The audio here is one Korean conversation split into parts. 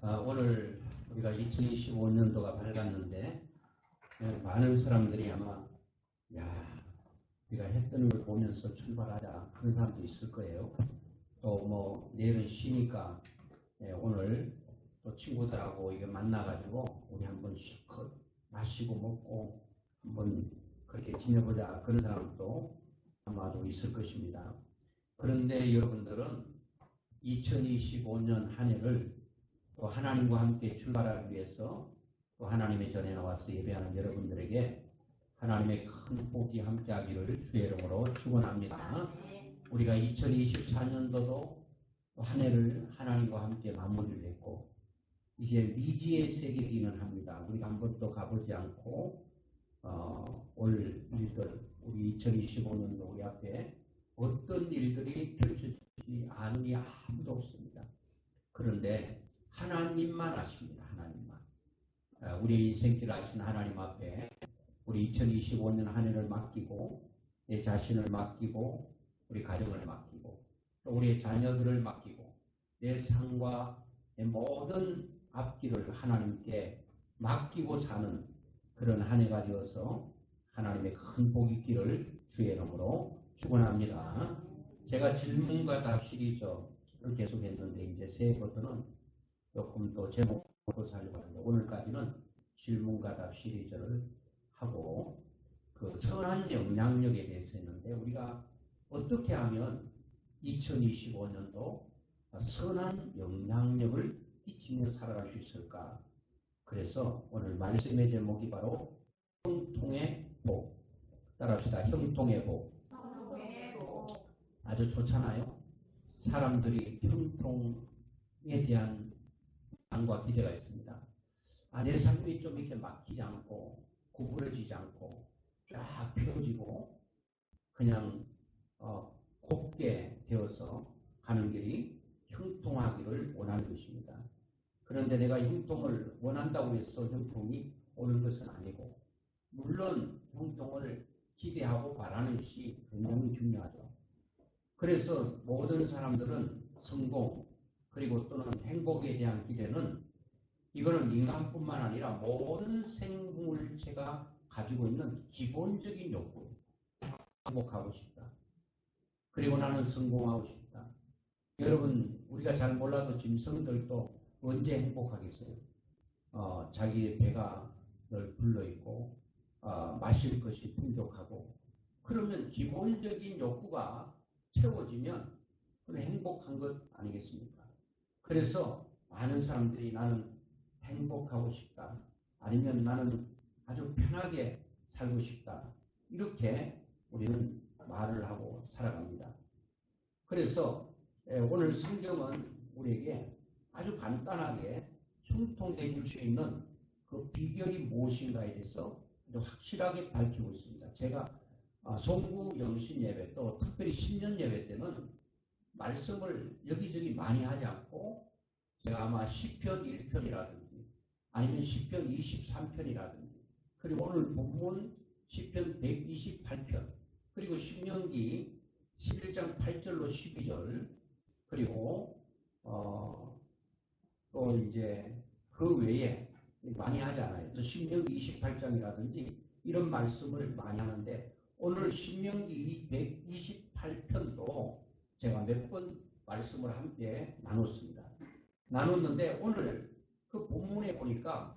오늘 우리가 2025년도가 밝았는데 많은 사람들이 아마 우리가 해 뜨는 걸 보면서 출발하자 그런 사람도 있을 거예요. 또 뭐 내일은 쉬니까 오늘 또 친구들하고 이게 만나가지고 우리 한번 실컷 마시고 먹고 한번 그렇게 지내보자 그런 사람도 아마도 있을 것입니다. 그런데 여러분들은 2025년 한 해를 또 하나님과 함께 출발하기 위해서 또 하나님의 전에 나와서 예배하는 여러분들에게 하나님의 큰 복이 함께하기를 주의 이름으로 축원합니다. 우리가 2024년도도 한 해를 하나님과 함께 마무리를 했고 이제 미지의 세계기는 합니다. 우리가 한 번도 가보지 않고 올 일들 우리 2025년도 우리 앞에 어떤 일들이 펼쳐질지 아는 이 아무도 없습니다. 그런데 하나님만 아십니다. 하나님만. 우리 인생길 아시는 하나님 앞에 우리 2025년 한 해를 맡기고 내 자신을 맡기고 우리 가정을 맡기고 또 우리의 자녀들을 맡기고 내 삶과 내 모든 앞길을 하나님께 맡기고 사는 그런 한 해가 되어서 하나님의 큰 복이 있기를 주의 이름으로 축원합니다. 제가 질문과 답 시리즈를 계속했는데 이제 새해부터는 조금 더 제목으로 살려고 하는데 오늘까지는 질문과 답 시리즈를 하고 그 선한 영향력에 대해서 했는데 우리가 어떻게 하면 2025년도 선한 영향력을 끼치며 살아갈 수 있을까? 그래서 오늘 말씀의 제목이 바로 형통의 복. 따라합시다. 형통의 복. 아주 좋잖아요. 사람들이 형통에 대한 기대와 기대가 있습니다. 내 삶이 좀 이렇게 막히지 않고 구부러지지 않고 쫙 펴지고 그냥 곱게 되어서 가는 길이 형통하기를 원하는 것입니다. 그런데 내가 형통을 원한다고 해서 형통이 오는 것은 아니고 물론 형통을 기대하고 바라는 것이 굉장히 중요하죠. 그래서 모든 사람들은 성공 그리고 또는 행복에 대한 기대는 이거는 인간뿐만 아니라 모든 생물체가 가지고 있는 기본적인 욕구. 행복하고 싶다. 그리고 나는 성공하고 싶다. 여러분 우리가 잘 몰라도 짐승들도 언제 행복하겠어요? 자기의 배가 늘 불러있고 마실 것이 풍족하고 그러면 기본적인 욕구가 채워지면 그건 행복한 것 아니겠습니까? 그래서 많은 사람들이 나는 행복하고 싶다. 아니면 나는 아주 편하게 살고 싶다. 이렇게 우리는 말을 하고 살아갑니다. 그래서 오늘 성경은 우리에게 아주 간단하게 형통해 줄 수 있는 그 비결이 무엇인가에 대해서 아주 확실하게 밝히고 있습니다. 제가 송구 영신 예배 또 특별히 신년 예배 때는 말씀을 여기저기 많이 하지 않고 제가 아마 10편 1편이라든지 아니면 10편 23편이라든지 그리고 오늘 본문 10편 128편 그리고 신명기 11장 8절로 12절 그리고 또 이제 그 외에 많이 하지 않아요. 또 신명기 28장이라든지 이런 말씀을 많이 하는데 오늘 신명기 128편도 제가 몇 번 말씀을 함께 나눴는데 오늘 그 본문에 보니까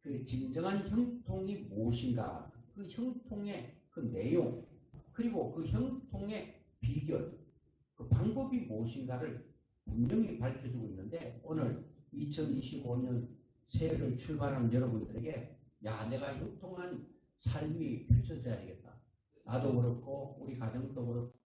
그 진정한 형통이 무엇인가 그 형통의 그 내용 그리고 그 형통의 비결 그 방법이 무엇인가를 분명히 밝혀주고 있는데 오늘 2025년 새해를 출발하는 여러분들에게 내가 형통한 삶이 펼쳐져야 되겠다. 나도 그렇고 우리 가정도 그렇고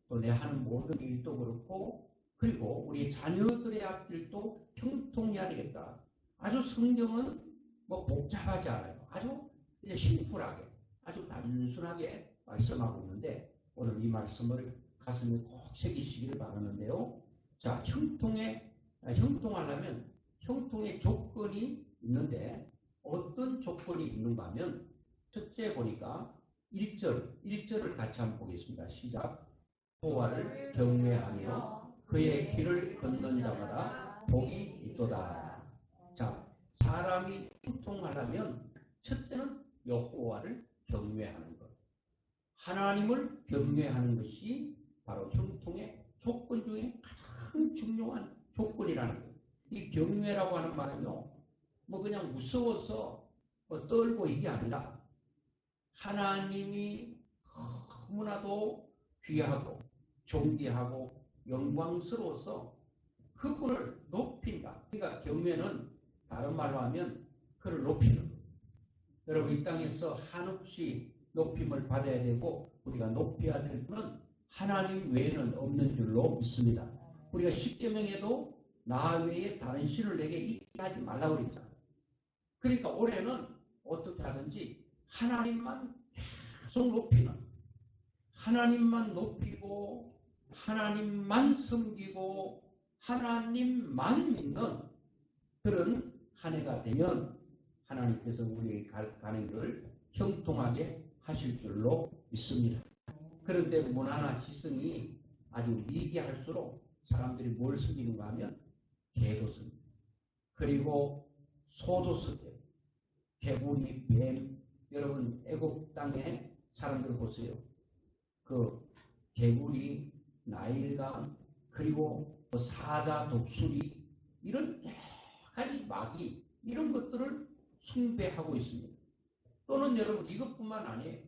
또 내 하는 모든 일도 그렇고 그리고 우리 자녀들의 앞길도 형통해야 되겠다. 아주 성경은 뭐 복잡하지 않아요. 아주 심플하게 아주 단순하게 말씀하고 있는데 오늘 이 말씀을 가슴에 꼭 새기시기를 바라는데요. 자, 형통하려면 형통의 조건이 있는데 어떤 조건이 있는가 하면 첫째 보니까 1절을 같이 한번 보겠습니다. 시작. 여호와를 경외하며 그의 길을 걷는 자마다 복이 있도다. 사람이 형통하려면 첫째는 여호와를 경외하는 것. 하나님을 경외하는 것이 바로 형통의 조건 중에 가장 중요한 조건이라는 거예요. 이 경외라고 하는 말은요, 뭐 그냥 무서워서 뭐 떨고 이게 아니라 하나님이 너무나도 귀하고 존귀하고 영광스러워서 그분을 높인다. 그러니까 경외는 다른 말로 하면 그를 높이는 거예요. 여러분 이 땅에서 한없이 높임을 받아야 되고 우리가 높여야 될 분은 하나님 외에는 없는 줄로 믿습니다. 우리가 십계명에도 나 외에 다른 신을 내게 있게 하지 말라고 그랬잖아요. 그러니까 올해는 어떻게 하든지 하나님만 계속 높이는, 하나님만 높이고 하나님만 섬기고 하나님만 믿는 그런 한 해가 되면 하나님께서 우리에게 가는 길을 형통하게 하실 줄로 믿습니다. 그런데 문화나 지성이 아주 미개할수록 사람들이 뭘 섬기는가 하면 개도 섬기고 그리고 소도 섬겨요. 개구리, 뱀. 여러분 애국 땅에 사람들 보세요. 그 개구리, 나일강, 그리고 사자, 독수리 이런 여러 가지 마귀 이런 것들을 숭배하고 있습니다. 또는 여러분 이것뿐만 아니에요.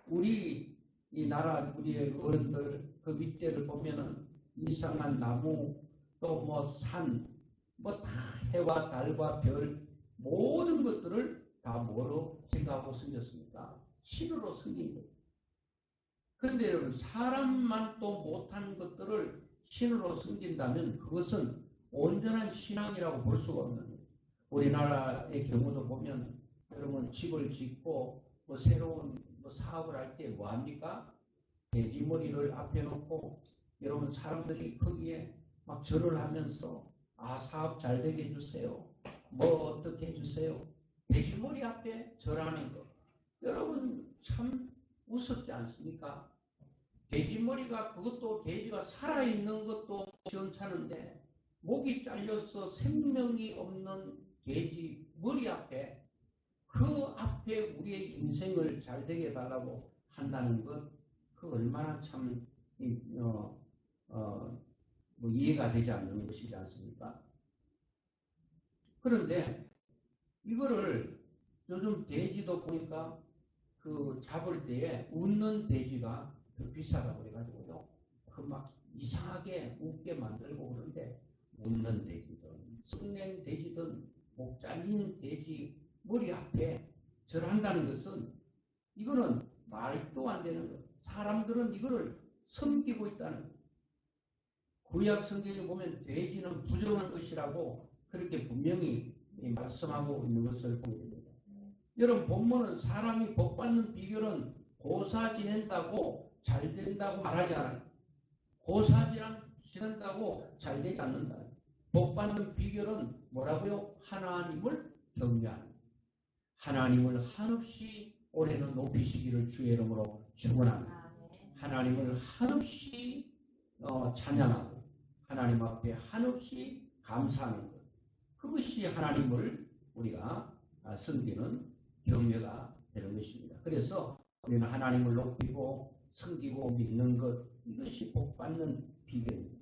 우리 이 나라 우리의 어른들 그 밑에를 보면은 이상한 나무 또 뭐 산 뭐 다 해와 달과 별 모든 것들을 다 뭐로 생각하고 섬겼습니까? 신으로 섬긴 거예요. 그런데 여러분 사람만 또 못한 것들을 신으로 섬긴다면 그것은 온전한 신앙이라고 볼 수가 없는 거예요. 우리나라의 경우도 보면 여러분 집을 짓고 뭐 새로운 뭐 사업을 할 때 뭐합니까? 돼지머리를 앞에 놓고 여러분 사람들이 거기에 막 절을 하면서 아 사업 잘 되게 해주세요. 뭐 어떻게 해주세요. 돼지머리 앞에 절하는 거. 여러분 참 우습지 않습니까? 돼지머리가 그것도 돼지가 살아있는 것도 시원찮은데 목이 잘려서 생명이 없는 돼지 머리 앞에 그 앞에 우리의 인생을 잘 되게 해달라고 한다는 것, 그 얼마나 참 뭐 이해가 되지 않는 것이지 않습니까? 그런데 이거를 요즘 돼지도 보니까 그 잡을 때에 웃는 돼지가 더 비싸다고 그래가지고요. 그 막 이상하게 웃게 만들고 그러는데 웃는 돼지든 썩낸 돼지든 목 잘린 돼지 머리 앞에 절한다는 것은 이거는 말도 안 되는 것. 사람들은 이거를 섬기고 있다는 것. 구약 성경에 보면 돼지는 부정한 것이라고 그렇게 분명히 말씀하고 있는 것을 보게 됩니다. 여러분 본문은 사람이 복받는 비결은 고사 지낸다고 잘 된다고 말하지 않아요. 고사 지낸다고 잘 되지 않는다. 복받는 비결은 뭐라고요? 하나님을 경외하는 거예요. 하나님을 한없이 올해는 높이시기를 주의 이름으로 축원합니다. 하나님을 한없이 찬양하고 하나님 앞에 한없이 감사하는 것. 그것이 하나님을 우리가 섬기는 경외가 되는 것입니다. 그래서 우리는 하나님을 높이고 섬기고 믿는 것, 이것이 복받는 비결입니다.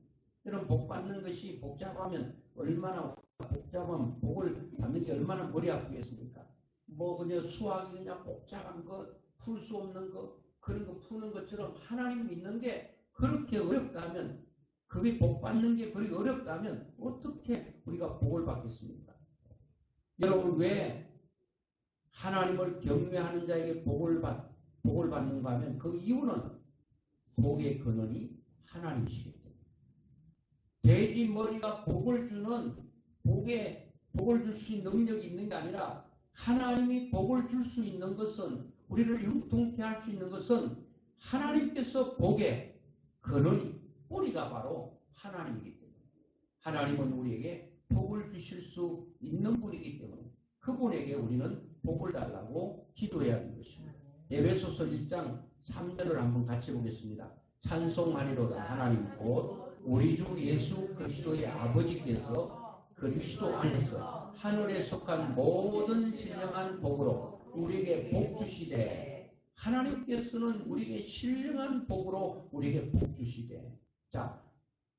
여러분 복받는 것이 복잡하면 얼마나 복잡한 복을 받는 게 얼마나 머리 아프겠습니까? 뭐 그냥 수학이 그냥 복잡한 것, 풀 수 없는 것, 그런 거 푸는 것처럼 하나님 믿는 게 그렇게 어렵다면, 그게 복받는 게 그렇게 어렵다면 어떻게 우리가 복을 받겠습니까? 여러분 왜 하나님을 경외하는 자에게 복을 받는가 하면 그 이유는 복의 근원이 하나님이시기 때문에. 돼지 머리가 복을 주는 복을 줄 수 있는 능력이 있는 게 아니라 하나님이 복을 줄 수 있는 것은, 우리를 형통케 할 수 있는 것은 하나님께서 복의 근원이, 뿌리가 바로 하나님이기 때문에 하나님은 우리에게 복을 주실 수 있는 분이기 때문에 그분에게 우리는 복을 달라고 기도해야 하는 것입니다. 에베소서 1장 3절을 한번 같이 보겠습니다. 찬송하리로다 하나님 곧 우리 주 예수 그리스도의 아버지께서 거두지도 않았어. 하늘에 속한 모든 신령한 복으로 우리에게 복 주시되, 하나님께서는 우리에게 신령한 복으로 우리에게 복 주시되. 자,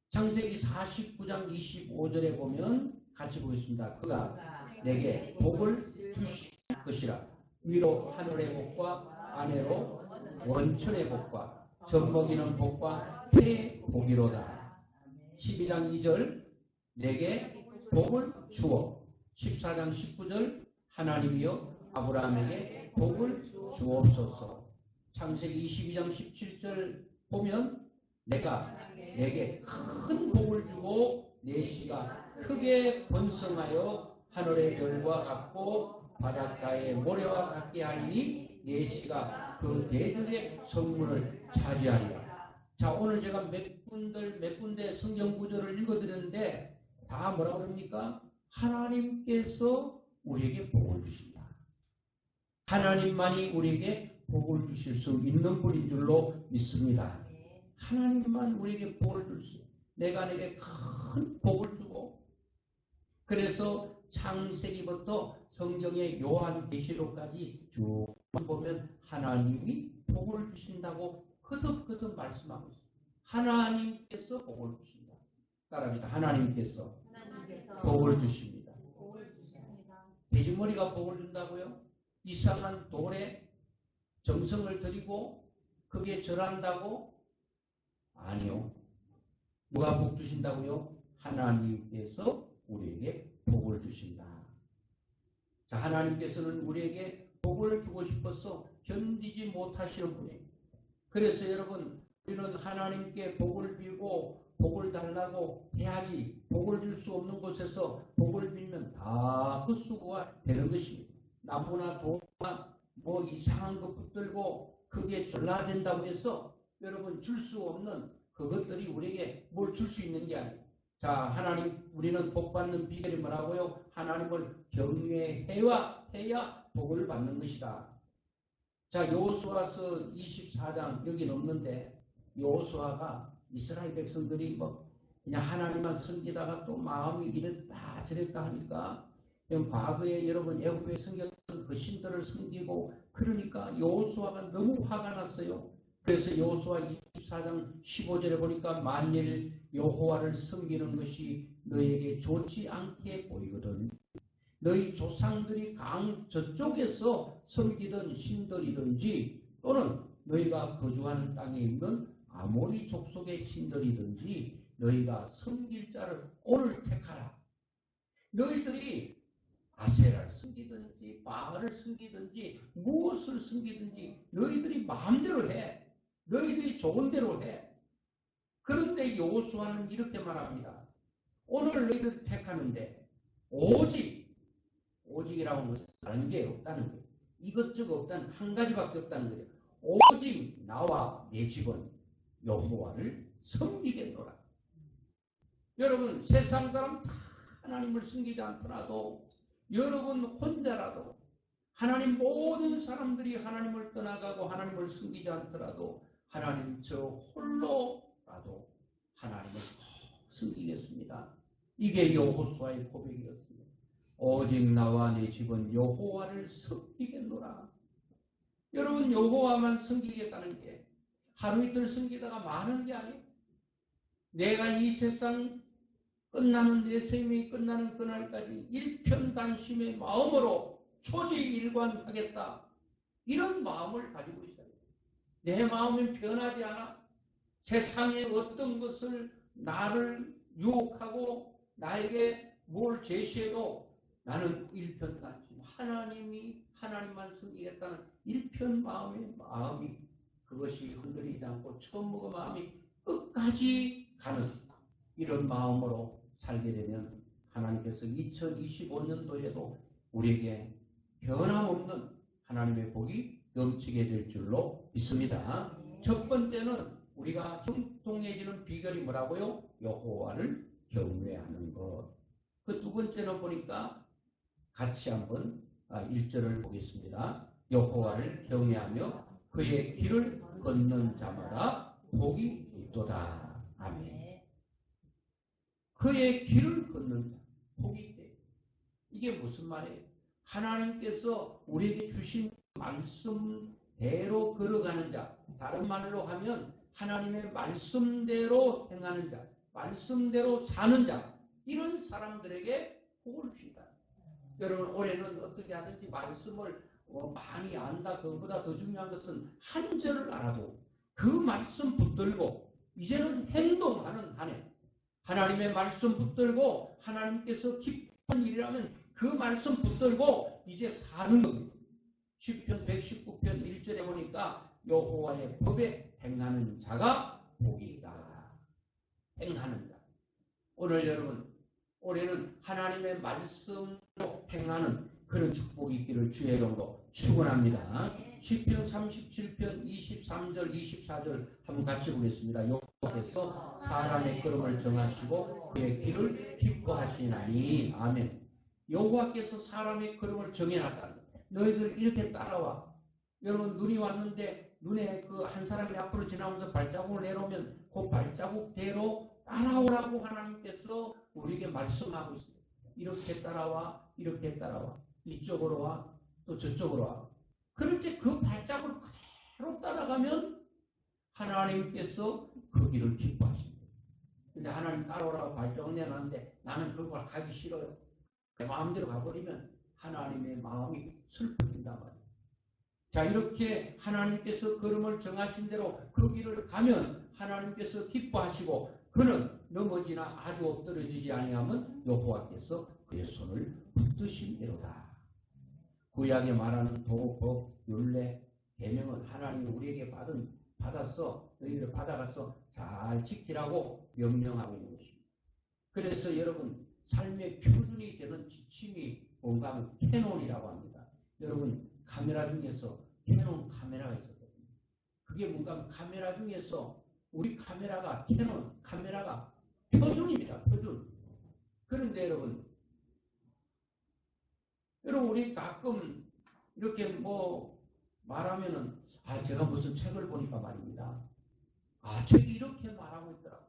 창세기 49장 25절에 보면 같이 보겠습니다. 그가 내게 복을 주실 것이라. 위로 하늘의 복과 아래로 원천의 복과 젖먹이는 복과 폐의 복이로다. 12장 2절 내게 복을 주어. 14장 19절 하나님이여 아브라함에게 복을 주옵소서. 창세기 22장 17절 보면 내가 내게 큰 복을 주고 내 씨가 크게 번성하여 하늘의 별과 같고 바닷가의 모래와 같게 하리니 내 씨가 그 대들의 성문을 차지하리라. 자, 오늘 제가 몇 군데 성경 구절을 읽어드렸는데 다 뭐라고 그럽니까? 하나님께서 우리에게 복을 주신다. 하나님만이 우리에게 복을 주실 수 있는 분인 줄로 믿습니다. 하나님만 우리에게 복을 줄 수, 내가 내게 큰 복을 주고, 그래서 창세기부터 성경의 요한계시록까지 쭉 보면 하나님이 복을 주신다고 거듭거듭 말씀하고 있습니다. 하나님께서 복을 주신다. 따라합니다. 하나님께서 복을 주십니다. 돼지머리가 복을 준다고요? 이상한 돌에 정성을 들이고 그게 절한다고? 아니요. 누가 복 주신다고요? 하나님께서 우리에게 복을 주신다. 자, 하나님께서는 우리에게 복을 주고 싶어서 견디지 못하시는 분이에요. 그래서 여러분, 우리는 하나님께 복을 빌고 복을 달라고 해야지, 복을 줄 수 없는 곳에서 복을 빌면 다 헛수고가 되는 것입니다. 나무나 돌나 뭐 이상한 것 붙들고 그게 졸라된다고 해서 여러분 줄 수 없는 그것들이 우리에게 뭘 줄 수 있는 게 아니에요. 자, 하나님, 우리는 복 받는 비결이 뭐라고요? 하나님을 경외해야 복을 받는 것이다. 자, 여호수아서 24장 여기는 없는데, 여호수아가 이스라엘 백성들이 뭐 그냥 하나님만 섬기다가 또 마음이 이랬다 저랬다 하니까 그냥 과거에 여러분 애국에 섬겼던 그 신들을 섬기고, 그러니까 여호수아가 너무 화가 났어요. 그래서 여호수아 24장 15절에 보니까 만일 여호와를 섬기는 것이 너에게 좋지 않게 보이거든 너희 조상들이 강 저쪽에서 섬기던 신들이든지 또는 너희가 거주하는 땅에 있는 아모리 족속의 신들이든지 너희가 섬길 자를 오늘 택하라. 너희들이 아세라를 섬기든지 바알을 섬기든지 무엇을 섬기든지 너희들이 마음대로 해. 너희들이 좋은 대로 해. 그런데 여호수아는 이렇게 말합니다. 오늘 너희들 택하는데 오직이라고 하는 것은 다른 게 없다는 거예요. 이것저것 없다는 한 가지밖에 없다는 거예요. 오직 나와 내 집은 여호와를 섬기겠노라. 여러분, 세상 사람 다 하나님을 섬기지 않더라도 여러분 혼자라도, 하나님 모든 사람들이 하나님을 떠나가고 하나님을 섬기지 않더라도 하나님 저 홀로라도 하나님을 섬기겠습니다. 이게 여호수아의 고백이었습니다. 오직 나와 내 집은 여호와를 섬기겠노라. 여러분, 여호와만 섬기겠다는 게 하루 이틀 섬기다가 마는 게 아니에요. 내가 이 세상 끝나는, 내 생명이 끝나는 그날까지 일편단심의 마음으로 초지일관하겠다. 이런 마음을 가지고 있어요. 내 마음은 변하지 않아. 세상의 어떤 것을 나를 유혹하고 나에게 뭘 제시해도 나는 일편단심, 하나님만 섬기겠다는 일편 마음이 그것이 흔들리지 않고 처음부터 마음이 끝까지 가는 이런 마음으로 살게 되면 하나님께서 2025년도에도 우리에게 변함없는 하나님의 복이 넘치게 될 줄로 믿습니다. 첫 번째는 우리가 형통해지는 비결이 뭐라고요? 여호와를 경외하는 것. 그 두 번째는 보니까 같이 한번 1절을 보겠습니다. 여호와를 경외하며 그의 길을 걷는 자마다 복이 있도다. 아멘. 그의 길을 걷는 자, 복이 있대. 이게 무슨 말이에요? 하나님께서 우리에게 주신 말씀대로 걸어가는 자, 다른 말로 하면 하나님의 말씀대로 행하는 자, 말씀대로 사는 자, 이런 사람들에게 복을 주신다. 여러분, 올해는 어떻게 하든지 말씀을 많이 안다. 그것보다 더 중요한 것은 한 절을 알아도 그 말씀 붙들고 이제는 행동하는 한 해. 하나님의 말씀 붙들고 하나님께서 기쁜 일이라면 그 말씀 붙들고 이제 사는 겁니다. 시편 119편 1절에 보니까 여호와의 법에 행하는 자가 복이다. 행하는 자. 오늘 여러분, 올해는 하나님의 말씀으로 행하는 그런 축복이 있기를 주의 이름으로 축원합니다. 시편 37편 23절 24절 한번 같이 보겠습니다. 여호와께서 사람의 걸음을 정하시고 그의 길을 기뻐하시나니. 아멘. 여호와께서 사람의 걸음을 정해놨다. 너희들 이렇게 따라와. 여러분, 눈이 왔는데 눈에 그 한 사람이 앞으로 지나오면서 발자국을 내놓으면 그 발자국대로 따라오라고 하나님께서 우리에게 말씀하고 있어요. 이렇게 따라와, 이렇게 따라와. 이쪽으로 와, 또 저쪽으로 와. 그런데 그 발자국을 그대로 따라가면 하나님께서 그 길을 기뻐하십니다. 근데 하나님 따라오라고 발자국 내놨는데 나는 그걸 가기 싫어요. 내 마음대로 가버리면 하나님의 마음이 슬퍼진단 말이에요. 자, 이렇게 하나님께서 걸음을 정하신 대로 그 길을 가면 하나님께서 기뻐하시고 그는 넘어지나 아주 엎드러지지 아니하면 여호와께서 그의 손을 붙드심이로다. 구약에 말하는 도, 법, 율례, 계명은 하나님이 우리에게 받아서 너희들을 받아가서 잘 지키라고 명령하고 있는 것입니다. 그래서 여러분, 삶의 표준이 되는 지침이 뭔가 하면 캐논이라고 합니다. 여러분, 카메라 중에서 캐논 카메라가 있었거든요. 그게 뭔가 하면 카메라 중에서 우리 카메라가 캐논 카메라가 표준입니다. 표준. 그런데 여러분 우리 가끔 이렇게 뭐 말하면은 제가 무슨 책을 보니까 말입니다. 책이 이렇게 말하고 있더라고.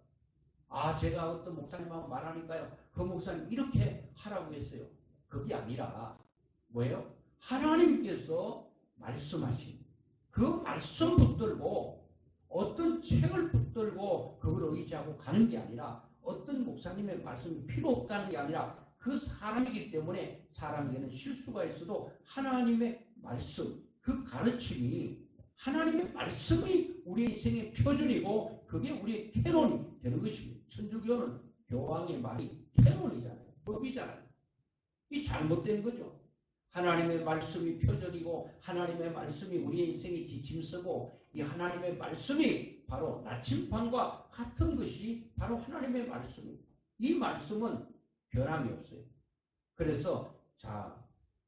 제가 어떤 목사님하고 말하니까요. 그 목사님 이렇게 하라고 했어요. 그게 아니라 뭐예요? 하나님께서 말씀하신 그 말씀 붙들고 어떤 책을 붙들고 그걸 의지하고 가는 게 아니라 어떤 목사님의 말씀이 필요 없다는 게 아니라 그 사람이기 때문에 사람에게는 실수가 있어도 하나님의 말씀, 그 가르침이 하나님의 말씀이 우리 인생의 표준이고 그게 우리의 캐논이 되는 것입니다. 천주교는 교황의 말이 캐논이잖아요. 법이잖아요. 이 잘못된 거죠. 하나님의 말씀이 표준이고 하나님의 말씀이 우리의 인생의 지침서고 이 하나님의 말씀이 바로 나침반과 같은 것이 바로 하나님의 말씀입니다. 이 말씀은 변함이 없어요. 그래서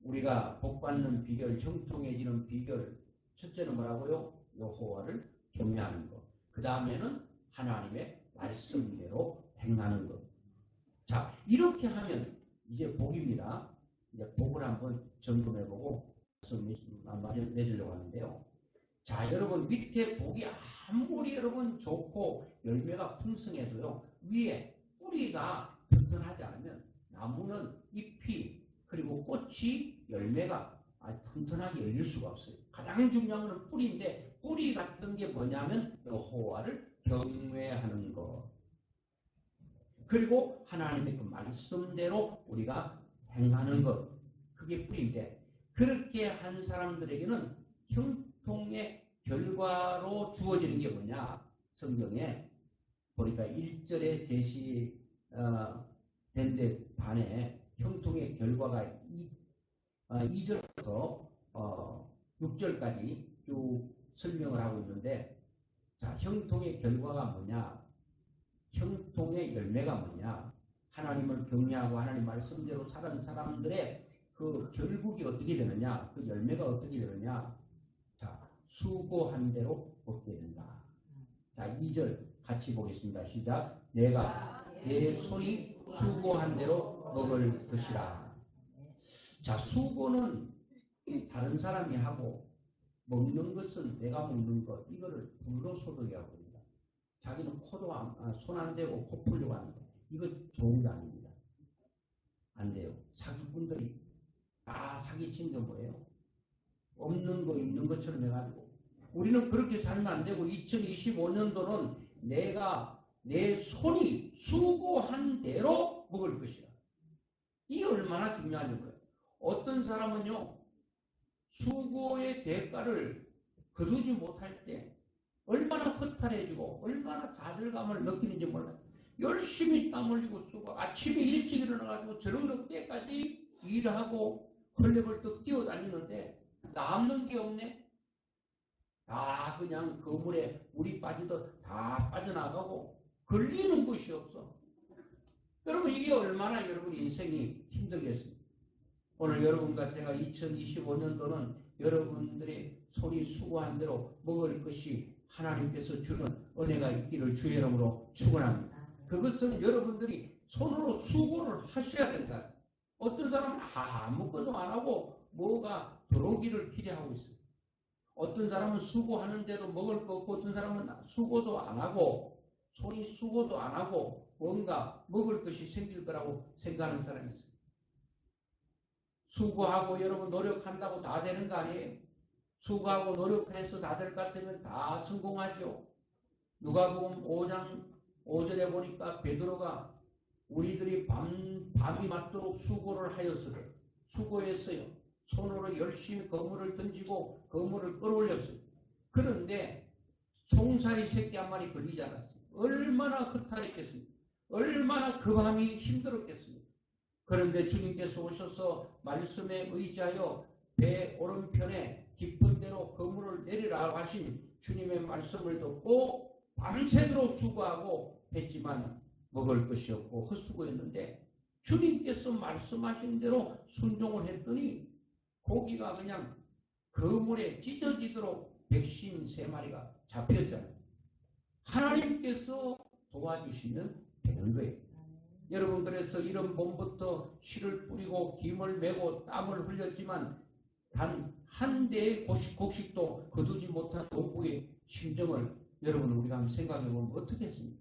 우리가 복받는 비결, 형통해지는 비결, 첫째는 뭐라고요? 여호와를 경외하는 것. 그 다음에는 하나님의 말씀대로 행하는 것. 이렇게 하면 이제 복입니다. 이제 복을 한번 점검해보고 말씀 내주려고 하는데요. 여러분, 밑에 복이 아무리 여러분 좋고 열매가 풍성해도요, 위에 뿌리가 튼튼하지 않으면 나무는 잎이 그리고 꽃이 열매가 튼튼하게 열릴 수가 없어요. 가장 중요한 것은 뿌리인데 뿌리 같은 게 뭐냐면 여호와를 경외하는 것. 그리고 하나님의 그 말씀대로 우리가 행하는 것. 그게 뿌리인데 그렇게 한 사람들에게는 형통의 결과로 주어지는 게 뭐냐. 성경에 보니까 1절에 제시된 데 반에 형통의 결과가 2절부터 6절까지 쭉 설명을 하고 있는데 형통의 결과가 뭐냐. 형통의 열매가 뭐냐. 하나님을 경외하고 하나님 말씀대로 사는 사람들의 그 결국이 어떻게 되느냐. 그 열매가 어떻게 되느냐. 수고한 대로 얻게 된다. 2절 같이 보겠습니다. 시작. 내가 내 손이 수고한 대로 먹을 것이라. 수고는 다른 사람이 하고 먹는 것은 내가 먹는 것. 이거를 불로소득이라고 합니다. 자기는 손 안 대고 코 풀려고 하는 거. 이거 좋은 게 아닙니다. 안 돼요. 사기꾼들이 다 사기친 게 뭐예요? 없는 거 있는 것처럼 해가지고 우리는 그렇게 살면 안 되고 2025년도는 내가 내 손이 수고한 대로 먹을 것이다. 이게 얼마나 중요한 거예요. 어떤 사람은요 수고의 대가를 거두지 못할 때 얼마나 허탈해지고 얼마나 좌절감을 느끼는지 몰라요. 열심히 땀 흘리고 쓰고 아침에 일찍 일어나가지고 저녁 때까지 일하고 헐레벌떡 뛰어다니는데 남는 게 없네. 다 그냥 그물에 물이 빠지듯 다 빠져나가고 걸리는 것이 없어. 여러분 이게 얼마나 여러분 인생이 힘들겠습니까? 오늘 여러분과 제가 2025년도는 여러분들의 손이 수고한 대로 먹을 것이 하나님께서 주는 은혜가 있기를 주의 이름으로 축원합니다. 그것은 여러분들이 손으로 수고를 하셔야 된다. 어떤 사람은 아무것도 안 하고 뭐가 들어오기를 기대하고 있어요. 어떤 사람은 수고하는데도 먹을 거 없고 어떤 사람은 수고도 안 하고 손이 수고도 안 하고 뭔가 먹을 것이 생길 거라고 생각하는 사람이 있어요. 수고하고 여러분 노력한다고 다 되는 거 아니에요? 수고하고 노력해서 다 될 것 같으면 다 성공하죠. 누가복음 5장 5절에 보니까 베드로가 우리들이 밤이 맞도록 수고를 하였으되 수고했어요. 손으로 열심히 그물을 던지고 그물을 끌어올렸어요. 그런데 송사리 새끼 한 마리 걸리지 않았어요. 얼마나 허탈했겠습니까? 얼마나 그 밤이 힘들었겠습니까? 그런데 주님께서 오셔서 말씀에 의지하여 배 오른편에 깊은 데로 그물을 내리라 하신 주님의 말씀을 듣고 밤새도록 수고하고 했지만 먹을 것이 없고 헛수고했는데 주님께서 말씀하신 대로 순종을 했더니 고기가 그냥 그물에 찢어지도록 백신 3마리가 잡혔잖아요. 하나님께서 도와주시면 되는 거예요. 여러분 그래서 이런 봄부터 씨를 뿌리고 김을 메고 땀을 흘렸지만 단 한 대의 곡식도 거두지 못한 농부의 심정을 여러분 우리가 한번 생각해 보면 어떻겠습니까?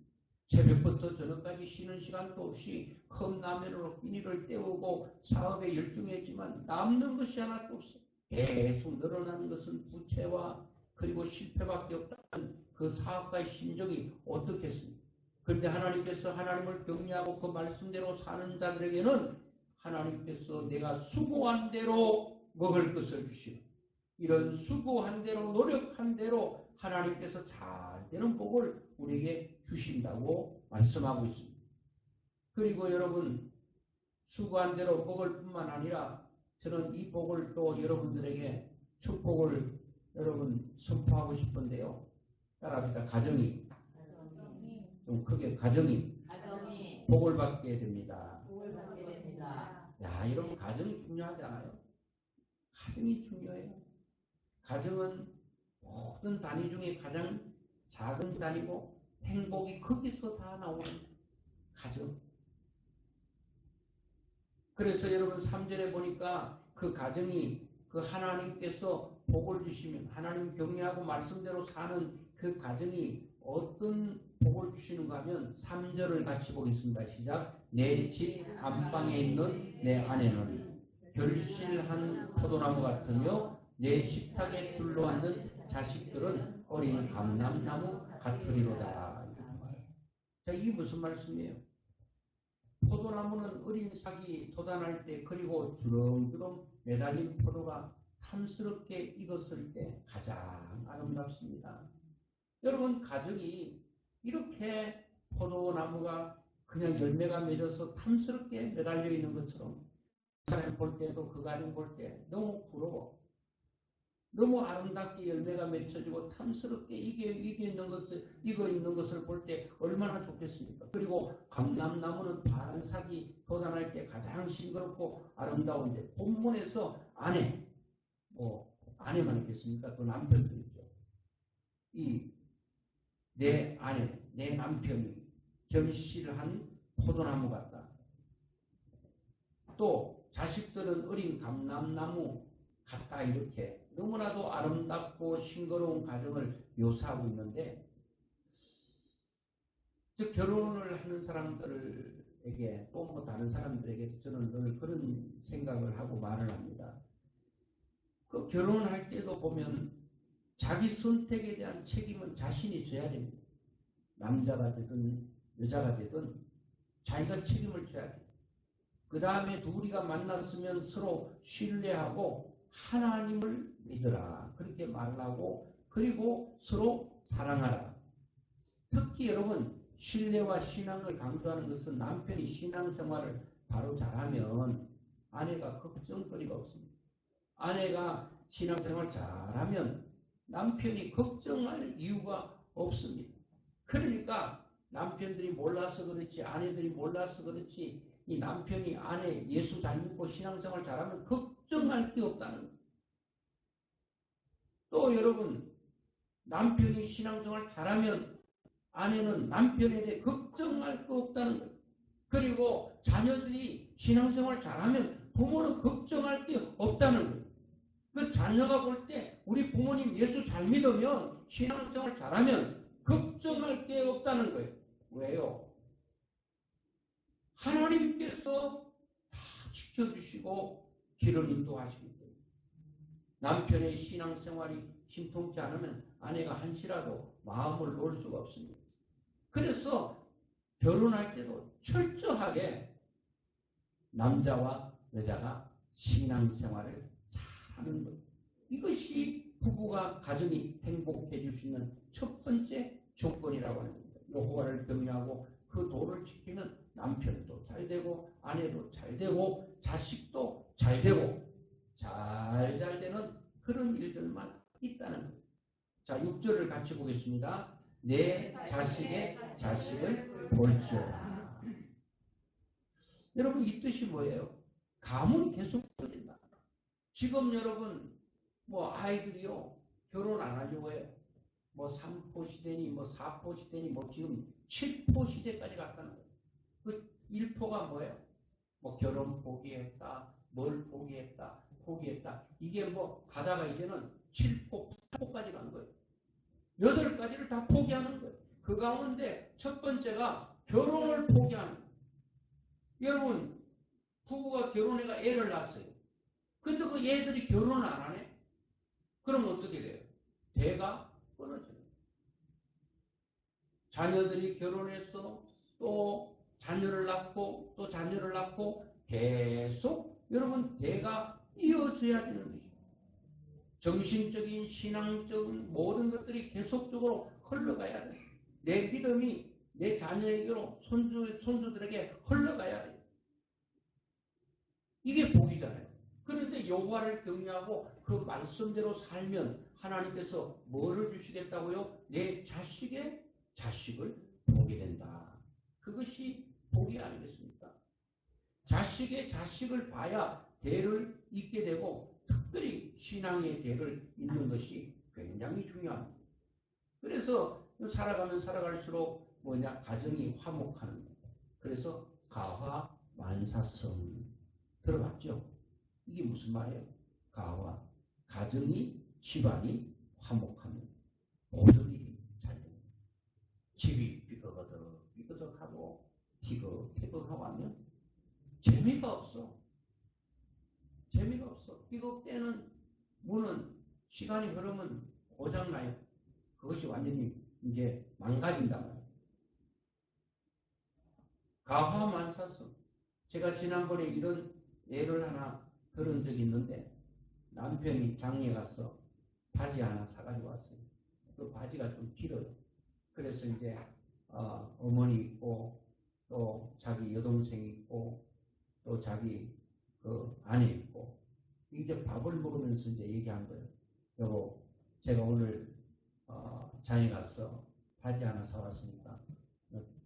새벽부터 저녁까지 쉬는 시간도 없이 컵라면으로 끼니를 때우고 사업에 열중했지만 남는 것이 하나도 없어. 계속 늘어나는 것은 부채와 그리고 실패밖에 없다는 그 사업가의 심정이 어떻겠습니까? 그런데 하나님께서 하나님을 경외하고 그 말씀대로 사는 자들에게는 하나님께서 내가 수고한 대로 먹을 것을 주시오. 이런 수고한 대로 노력한 대로 하나님께서 잘 되는 복을 우리에게 주신다고 말씀하고 있습니다. 그리고 여러분 수고한 대로 먹을 뿐만 아니라 저는 이 복을 또 여러분들에게 축복을 여러분 선포하고 싶은데요. 따라합시다. 가정이 좀 크게 가정이 복을 받게 됩니다. 야, 여러분 가정이 중요하지 않아요? 가정이 중요해요. 가정은 모든 단위 중에 가장 작은 단위고 행복이 거기서 다 나오는 가정. 그래서 여러분 3절에 보니까 그 가정이 그 하나님께서 복을 주시면 하나님 경외하고 말씀대로 사는 그 가정이 어떤 복을 주시는가 하면 3절을 같이 보겠습니다. 시작. 내 집 안방에 있는 내 아내는 결실한 포도나무 같으며 내 식탁에 둘러앉는 자식들은 어린 감람나무 같으리로다. 자, 이게 무슨 말씀이에요? 포도나무는 어린 싹이 돋아날 때 그리고 주렁주렁 매달린 포도가 탐스럽게 익었을 때 가장 아름답습니다. 여러분 가정이 이렇게 포도나무가 그냥 열매가 맺어서 탐스럽게 매달려 있는 것처럼 사람 볼 때도 그 가정 볼 때 너무 부러워. 너무 아름답게 열매가 맺혀지고 탐스럽게 익어 있는 것을 볼 때 얼마나 좋겠습니까? 그리고 감람나무는 파란 삭이 돋아날 때 가장 싱그럽고 아름다운데 본문에서 아내, 아내만 있겠습니까? 또 남편도 있죠. 내 아내, 내 남편이 결실한 포도나무 같다. 또 자식들은 어린 감람나무 같다. 이렇게 너무나도 아름답고 싱거로운 가정을 묘사하고 있는데 결혼을 하는 사람들을 사람들에게 또 뭐 다른 사람들에게 저는 늘 그런 생각을 하고 말을 합니다. 그 결혼할 때도 보면 자기 선택에 대한 책임은 자신이 져야 됩니다. 남자가 되든 여자가 되든 자기가 책임을 져야 돼요. 그 다음에 둘이가 만났으면 서로 신뢰하고 하나님을 믿으라. 그렇게 말하고 그리고 서로 사랑하라. 특히 여러분 신뢰와 신앙을 강조하는 것은 남편이 신앙생활을 바로 잘하면 아내가 걱정거리가 없습니다. 아내가 신앙생활 잘하면 남편이 걱정할 이유가 없습니다. 그러니까 남편들이 몰라서 그렇지 아내들이 몰라서 그렇지 이 남편이 아내 예수 잘 믿고 신앙생활 잘하면 걱정할 게 없다는 거예요. 또 여러분 남편이 신앙생활 잘하면 아내는 남편에 대해 걱정할 거 없다는 거예요. 그리고 자녀들이 신앙생활 잘하면 부모는 걱정할 게 없다는 거예요. 그 자녀가 볼 때 우리 부모님 예수 잘 믿으면 신앙생활 잘하면 걱정할 게 없다는 거예요. 왜요? 하나님께서 다 지켜주시고 길을 인도하시기 때문에 남편의 신앙생활이 신통치 않으면 아내가 한시라도 마음을 놓을 수가 없습니다. 그래서 결혼할 때도 철저하게 남자와 여자가 신앙생활을 잘하는 것. 이것이 부부가 가정이 행복해질 수 있는 첫 번째 조건이라고 하는 겁니다. 여호와를 경외하고 그 도를 지키면 남편도 잘 되고 아내도 잘 되고 자식도 잘 되고 잘 되는 그런 일들만 있다는 거예요. 자, 6절을 같이 보겠습니다. 내 자식의 자식을 볼지어다. 여러분 이 뜻이 뭐예요? 가문이 계속된다. 지금 여러분 뭐 아이들이요 결혼 안 하려고 해요. 뭐 3포 시대니 뭐 4포 시대니 뭐 지금 7포 시대까지 갔다는 거예요. 그 1포가 뭐예요? 뭐 결혼 포기했다, 뭘 포기했다. 이게 뭐 가다가 이제는 7포, 8포까지 간 거예요. 8가지를 다 포기하는 거예요. 그 가운데 첫 번째가 결혼을 포기하는 거예요. 여러분 부부가 결혼해가 애를 낳았어요. 근데 그 애들이 결혼을 안 하네? 그럼 어떻게 돼요? 대가 끊어져요. 자녀들이 결혼해서 또 자녀를 낳고 또 자녀를 낳고 계속 여러분 대가 이어져야 되는 것이죠. 정신적인 신앙적인 모든 것들이 계속적으로 흘러가야 돼요. 내 믿음이 내 자녀에게로 손주들에게 흘러가야 돼요. 이게 복이잖아요. 그런데 여호와를 경외하고 그 말씀대로 살면 하나님께서 뭐를 주시겠다고요? 내 자식의 자식을 보게 된다. 그것이 복이 아니겠습니까? 자식의 자식을 봐야 대를 잇게 되고 특별히 신앙의 대를 잇는 것이 굉장히 중요합니다. 그래서 살아가면 살아갈수록 가정이 화목하는 거예요. 그래서 가화 만사성 들어봤죠? 이게 무슨 말이에요? 가화 가정이 집안이 화목하면 모든 일이 잘 됩니다. 집이 삐걱하고 티격태격하고 하면 재미가 없어. 삐걱대는 문은 시간이 흐르면 고장나요. 그것이 완전히 이제 망가진단 말이에요. 가화만사성. 제가 지난번에 이런 예를 하나 들은 적이 있는데 남편이 장에 가서 바지 하나 사가지고 왔어요. 그 바지가 좀 길어요. 그래서 이제 어머니 있고 또 자기 여동생이 있고 또 자기 그 아내 있고 이제 밥을 먹으면서 이제 얘기한 거예요. 여보, 제가 오늘 장에 가서 바지 하나 사왔으니까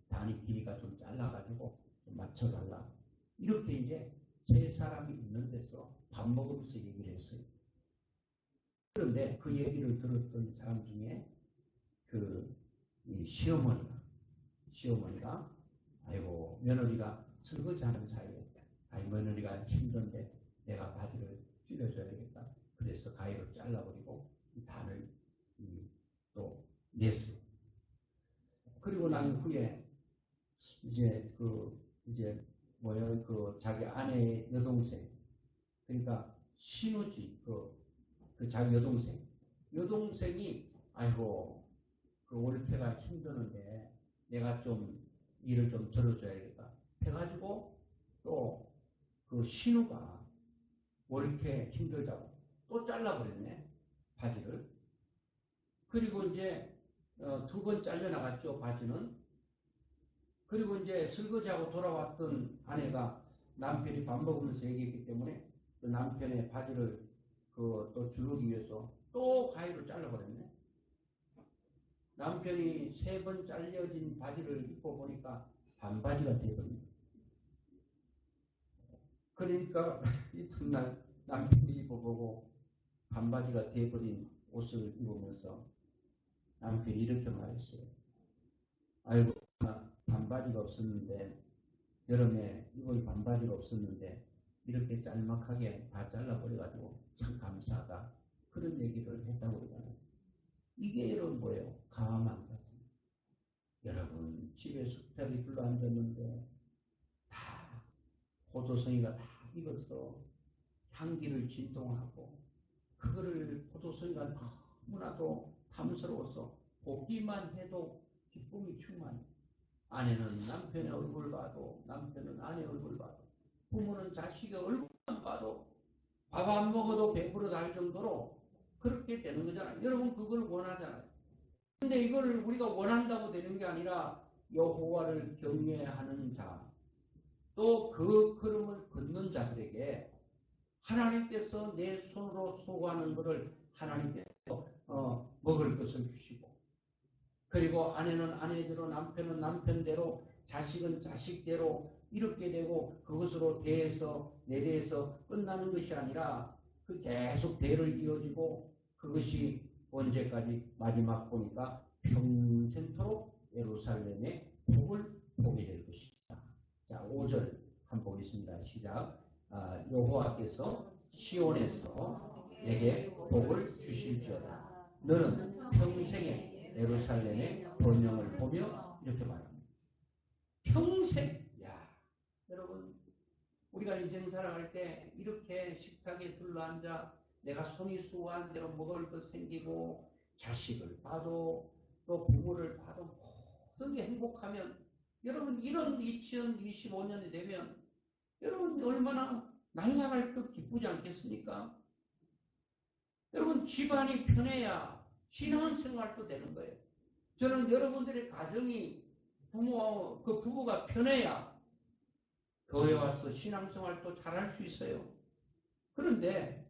단위 길이가 좀 잘라가지고 좀 맞춰달라. 이렇게 이제 세 사람이 있는 데서 밥 먹으면서 얘기를 했어요. 그런데 그 얘기를 들었던 사람 중에 이 시어머니가 아이고 며느리가 설거지하는 사이에 며느리가 힘든데 내가 바지를 줄여줘야겠다. 그래서 가위로 잘라버리고 이 단을 또 냈어요. 그리고 난 후에 이제 이제 뭐야 그 자기 아내의 여동생, 그러니까 신우지 그 자기 여동생이 아이고 그 올페가 힘드는데 내가 좀 일을 좀 들어줘야겠다 해가지고 또 그 신우가 올페 힘들다고 또 잘라버렸네 바지를. 그리고 이제 2번 잘려나갔죠 바지는. 그리고 이제 설거지하고 돌아왔던 아내가 남편이 밥 먹으면서 얘기했기 때문에 그 남편의 바지를 또 주르기 위해서 또 가위로 잘라버렸네. 남편이 3번 잘려진 바지를 입어보니까 반바지가 되어버립니다. 그러니까 이튿날 남편이 입어보고 반바지가 되어버린 옷을 입으면서 남편이 이렇게 말했어요. 아이고 반바지가 없었는데 여름에 입을 반바지가 없었는데 이렇게 짤막하게 다 잘라버려가지고 참 감사하다. 그런 얘기를 했다고 그러잖아요. 이게 여러분 뭐예요? 가만히 여러분 집에 숙탁이 불러앉았는데 다 포도송이가 다 익어서 향기를 진동하고 그거를 포도송이가 너무나도 탐스러워서 보기만 해도 기쁨이 충만해. 아내는 남편의 얼굴 봐도 남편은 아내 얼굴 봐도 부모는 자식의 얼굴만 봐도 밥 안 먹어도 배부르다 할 정도로 그렇게 되는 거잖아요. 여러분 그걸 원하잖아요. 근데 이걸 우리가 원한다고 되는 게 아니라 여호와를 경외하는 자, 또 그 걸음을 걷는 자들에게 하나님께서 내 손으로 소구하는 것을 하나님께서 먹을 것을 주시고, 그리고 아내는 아내대로 남편은 남편대로 자식은 자식대로 이렇게 되고 그것으로 대해서 내대해서 끝나는 것이 아니라 그 계속 대를 이어지고 그것이 언제까지 마지막 보니까 평생토록 예루살렘의 복을 보게 될 것이다. 자, 5절 한번 보겠습니다. 시작. 여호와께서 시온에서 내게 복을 주실지어다. 너는 평생에 예루살렘의 번영을 보며 이렇게 말합니다. 평생. 야, 여러분 우리가 인생 살아갈 때 이렇게 식탁에 둘러앉아 내가 손이 수고한 대로 먹을 것 생기고 자식을 봐도 또 부모를 봐도 모든 게 행복하면 여러분 이런 2025년이 되면 여러분 얼마나 날아갈 것 기쁘지 않겠습니까? 여러분 집안이 편해야 신앙생활도 되는 거예요. 저는 여러분들의 가정이 부부가 편해야 교회 와서 신앙생활도 잘할 수 있어요. 그런데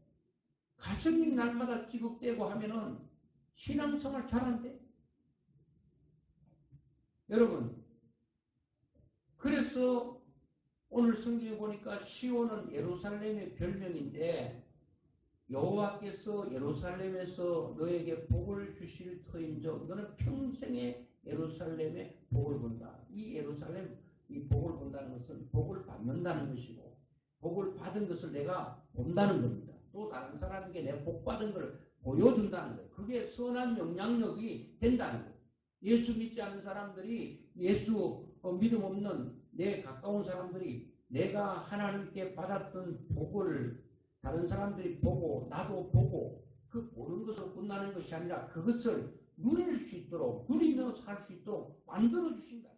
가정이 날마다 찌극대고 하면은 신앙생활 잘 안 돼. 여러분 그래서 오늘 성경에 보니까 시온은 예루살렘의 별명인데 여호와께서 예루살렘에서 너에게 복을 주실 터인즉 너는 평생에 예루살렘의 복을 본다. 이 예루살렘 이 복을 본다는 것은 복을 받는다는 것이고 복을 받은 것을 내가 본다는 겁니다. 또 다른 사람에게 내가 복 받은 것을 보여준다는 거예요. 그게 선한 영향력이 된다는 거예요. 예수 믿지 않는 사람들이 예수 믿음 없는 내 가까운 사람들이 내가 하나님께 받았던 복을 다른 사람들이 보고 나도 보고 그 보는 것으로 끝나는 것이 아니라 그것을 누릴 수 있도록 누리며 살 수 있도록 만들어 주신다.